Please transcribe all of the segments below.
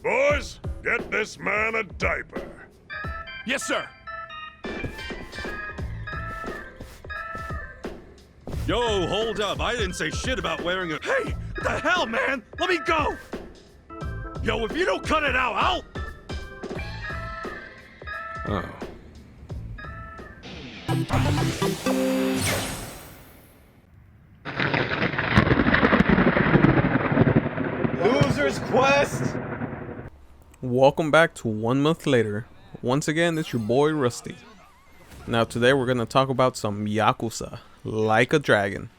Boys, get this man a diaper. Yes, sir. Yo, hold up. I didn't say shit about wearing a... Hey, what the hell, man? Let me go. Yo, if you don't cut it out, I'll... Oh. Loser's Quest! Welcome back to 1 month later. Once again, it's your boy Rusty. Now today we're going to talk about some Yakuza, Like a Dragon.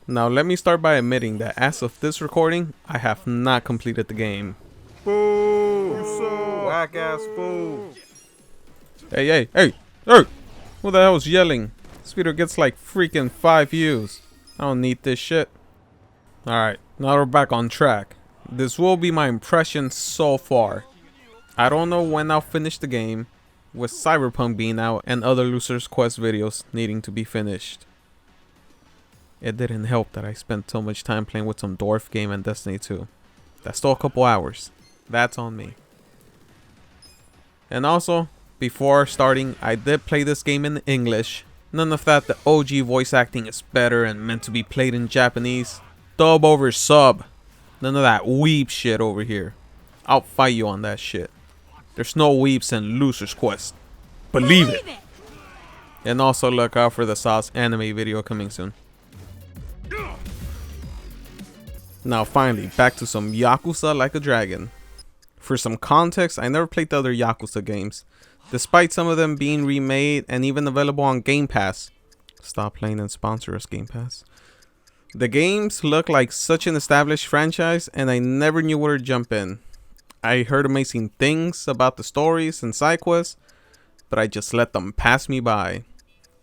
Now let me start by admitting that as of this recording, I have not completed the game. Boo! Whack ass fool! Hey! Who the hell is yelling? This video gets like freaking 5 views. I don't need this shit. Alright, now we're back on track. This will be my impression so far. I don't know when I'll finish the game, with Cyberpunk being out and other Loser's Quest videos needing to be finished. It didn't help that I spent so much time playing with some Dwarf game and Destiny 2. That stole a couple hours. That's on me. And also, before starting, I did play this game in English. None of that the OG voice acting is better and meant to be played in Japanese. Dub over sub. None of that weeb shit over here. I'll fight you on that shit. There's no weeps in Loser's Quest. Believe it. And also look out for the Sauce anime video coming soon. Now finally, back to some Yakuza Like a Dragon. For some context, I never played the other Yakuza games, despite some of them being remade and even available on Game Pass. Stop playing and sponsor us, Game Pass. The games look like such an established franchise and I never knew where to jump in. I heard amazing things about the stories and side quests, but I just let them pass me by.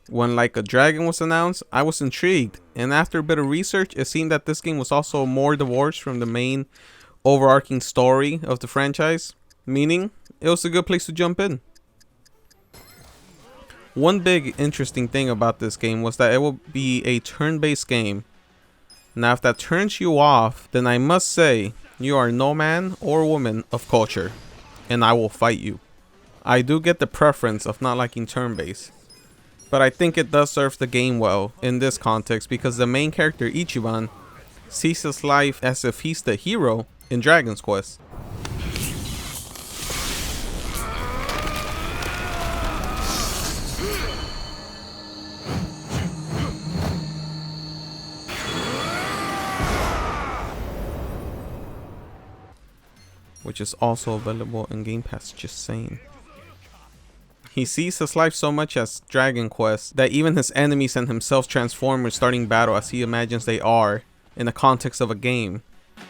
When Like a Dragon was announced, I was intrigued, and after a bit of research, it seemed that this game was also more divorced from the main overarching story of the franchise, meaning it was a good place to jump in. One big interesting thing about this game was that it will be a turn-based game. Now if that turns you off, then I must say you are no man or woman of culture, and I will fight you. I do get the preference of not liking turn-based, but I think it does serve the game well in this context because the main character Ichiban sees his life as if he's the hero in Dragon's Quest. Which is also available in Game Pass, just saying. He sees his life so much as Dragon Quest that even his enemies and himself transform when starting battle as he imagines they are in the context of a game.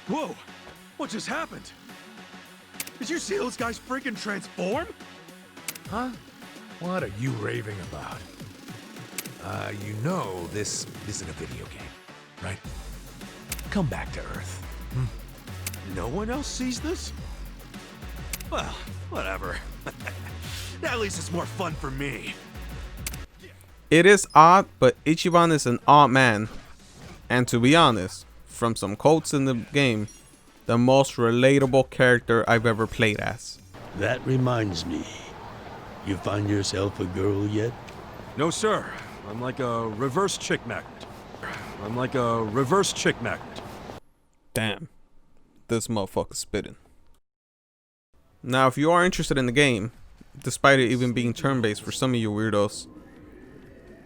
Whoa! What just happened? Did you see those guys freaking transform? Huh? What are you raving about? You know this isn't a video game, right? Come back to Earth. No one else sees this? Well, whatever. At least it's more fun for me. It is odd, but Ichiban is an odd man. And to be honest, from some quotes in the game, the most relatable character I've ever played as. That reminds me. You find yourself a girl yet? No, sir. I'm like a reverse chick magnet. Damn. This motherfucker's spitting. Now, if you are interested in the game, despite it even being turn-based for some of you weirdos,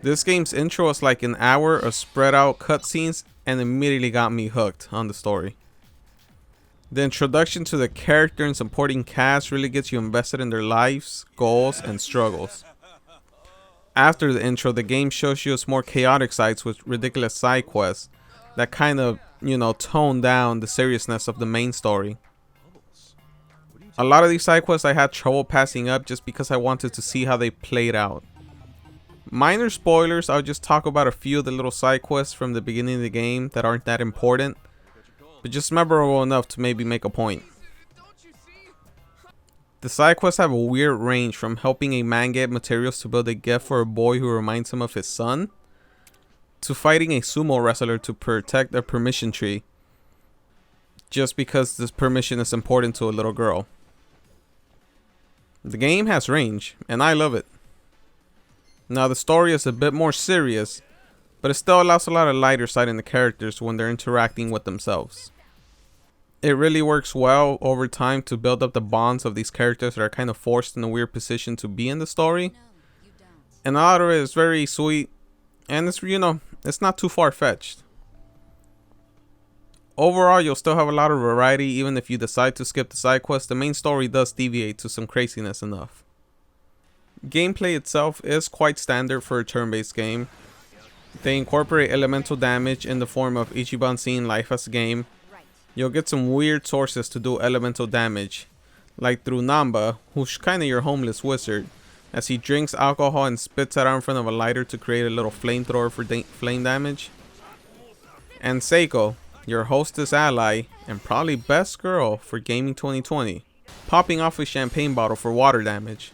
this game's intro is like an hour of spread out cutscenes and immediately got me hooked on the story. The introduction to the character and supporting cast really gets you invested in their lives, goals, and struggles. After the intro, the game shows you its more chaotic sides with ridiculous side quests that kind of, tone down the seriousness of the main story. A lot of these side quests I had trouble passing up just because I wanted to see how they played out. Minor spoilers, I'll just talk about a few of the little side quests from the beginning of the game that aren't that important, but just memorable enough to maybe make a point. The side quests have a weird range from helping a man get materials to build a gift for a boy who reminds him of his son, to fighting a sumo wrestler to protect a permission tree, just because this permission is important to a little girl. The game has range, and I love it. Now the story is a bit more serious, but it still allows a lot of lighter side in the characters when they're interacting with themselves. It really works well over time to build up the bonds of these characters that are kind of forced in a weird position to be in the story. And a lot of it is very sweet, and it's, you know, it's not too far-fetched. Overall, you'll still have a lot of variety even if you decide to skip the side quest. The main story does deviate to some craziness enough. Gameplay itself is quite standard for a turn-based game. They incorporate elemental damage in the form of Ichiban seeing life as a game. You'll get some weird sources to do elemental damage, like through Namba, who's kinda your homeless wizard, as he drinks alcohol and spits it out in front of a lighter to create a little flamethrower for flame damage. And Seiko, your hostess ally and probably best girl for gaming 2020, popping off a champagne bottle for water damage.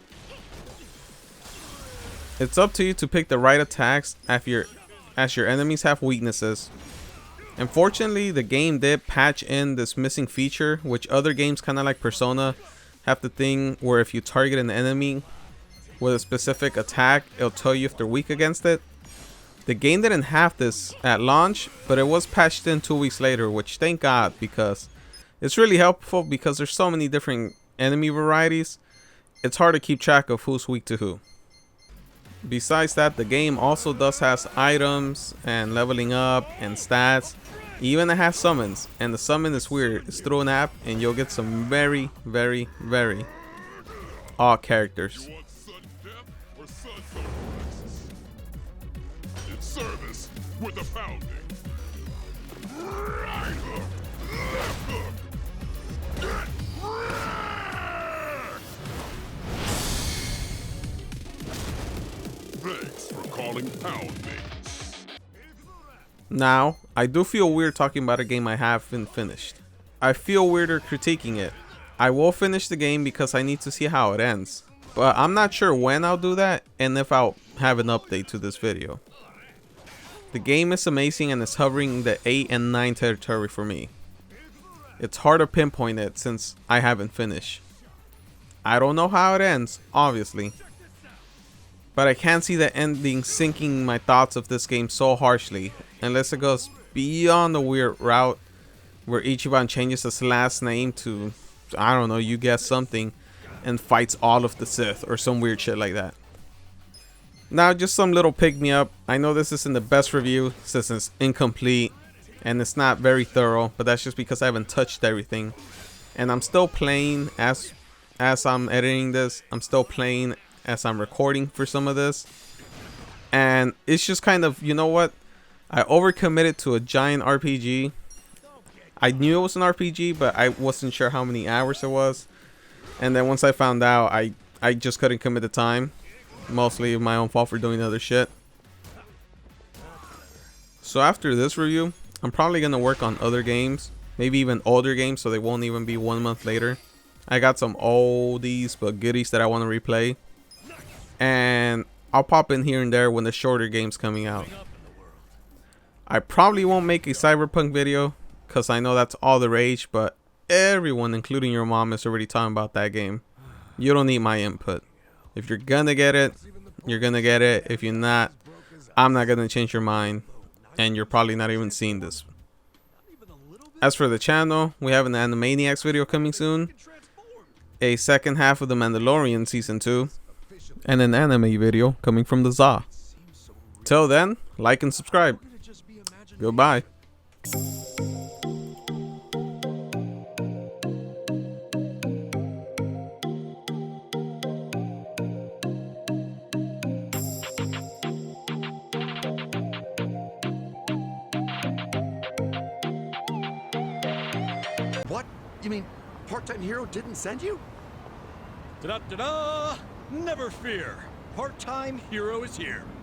It's up to you to pick the right attacks as your enemies have weaknesses. Unfortunately, the game did patch in this missing feature, which other games kinda like Persona have the thing where if you target an enemy with a specific attack, it'll tell you if they're weak against it. The game didn't have this at launch, but it was patched in 2 weeks later, which thank God, because it's really helpful because there's so many different enemy varieties. It's hard to keep track of who's weak to who. Besides that, the game also does has items and leveling up and stats. Even it has summons, and the summon is weird. It's through an app and you'll get some very, very, very odd characters. Service with a pounding. Thanks for calling Pound Me. Now, I do feel weird talking about a game I haven't finished. I feel weirder critiquing it. I will finish the game because I need to see how it ends. But I'm not sure when I'll do that and if I'll have an update to this video. The game is amazing and it's hovering the 8 and 9 territory for me. It's hard to pinpoint it since I haven't finished. I don't know how it ends, obviously. But I can't see the ending sinking my thoughts of this game so harshly, unless it goes beyond the weird route where Ichiban changes his last name to, I don't know, you guess something, and fights all of the Sith or some weird shit like that. Now, just some little pick-me-up. I know this isn't the best review since it's incomplete and it's not very thorough, but that's just because I haven't touched everything. And I'm still playing as I'm editing this. I'm still playing as I'm recording for some of this. And it's just kind of, you know what? I overcommitted to a giant RPG. I knew it was an RPG, but I wasn't sure how many hours it was. And then once I found out, I just couldn't commit the time. Mostly my own fault for doing other shit. So after this review, I'm probably gonna work on other games, maybe even older games, so they won't even be 1 month later. I got some oldies but goodies that I want to replay, and I'll pop in here and there when the shorter game's coming out. I probably won't make a Cyberpunk video because I know that's all the rage, but everyone, including your mom, is already talking about that game. You don't need my input. If you're gonna get it, you're gonna get it. If you're not, I'm not gonna change your mind, and you're probably not even seeing this. As for the channel, we have an Animaniacs video coming soon, a second half of The Mandalorian Season 2, and an anime video coming from the ZA. Till then, like and subscribe. Goodbye. What? You mean Part-Time Hero didn't send you? Da-da-da-da! Never fear. Part-time hero is here.